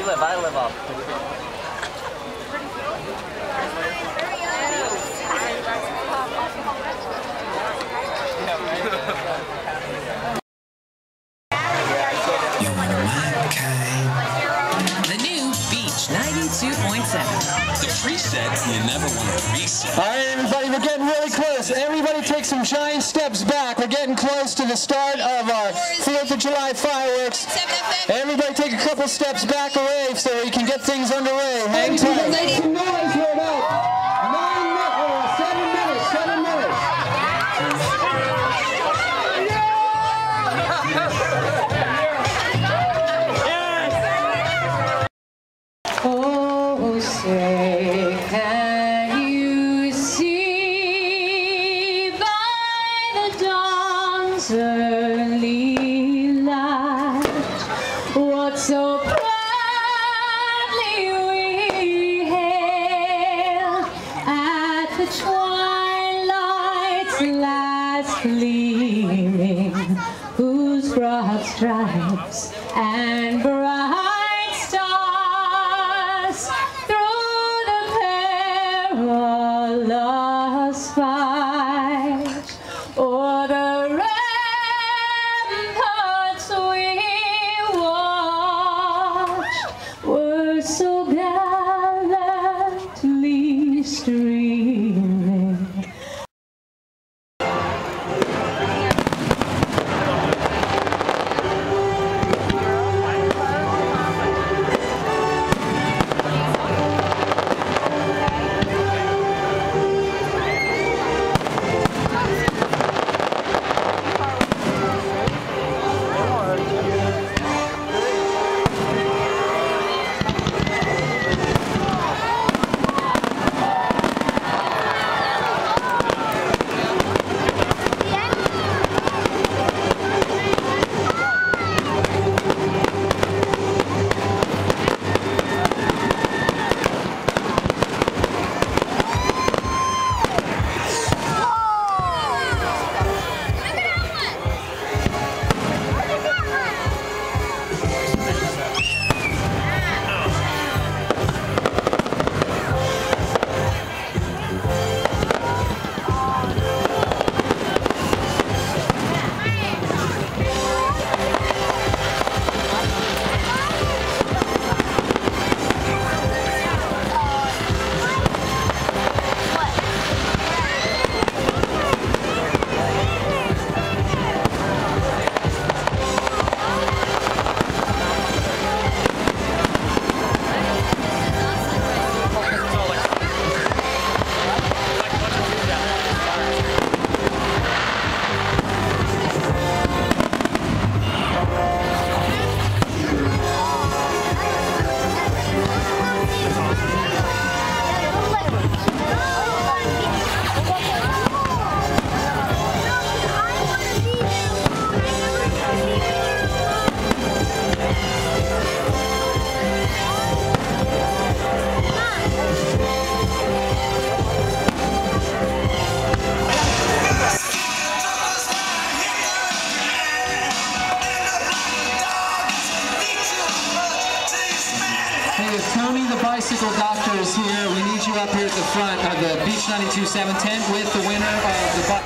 I live off. The new Beach 92.7. The preset you never want to reset. All right, everybody, we're getting really close. Everybody take some giant steps back. We're getting close to the start of our 4th of July fireworks. Everybody take a couple steps back away so we can get things underway. Hang tight. Make some noise here about 7 minutes. 7 minutes. Oh, say, can you see by the dawn's early light what so proudly we hailed at the twilight's last gleaming, whose broad stripes and bright stars through the perilous fight o'er the ramparts we watched were so gallantly streaming. Hey, if Tony the Bicycle Doctor is here, we need you up here at the front of the Beach 92.7 tent with the winner of the...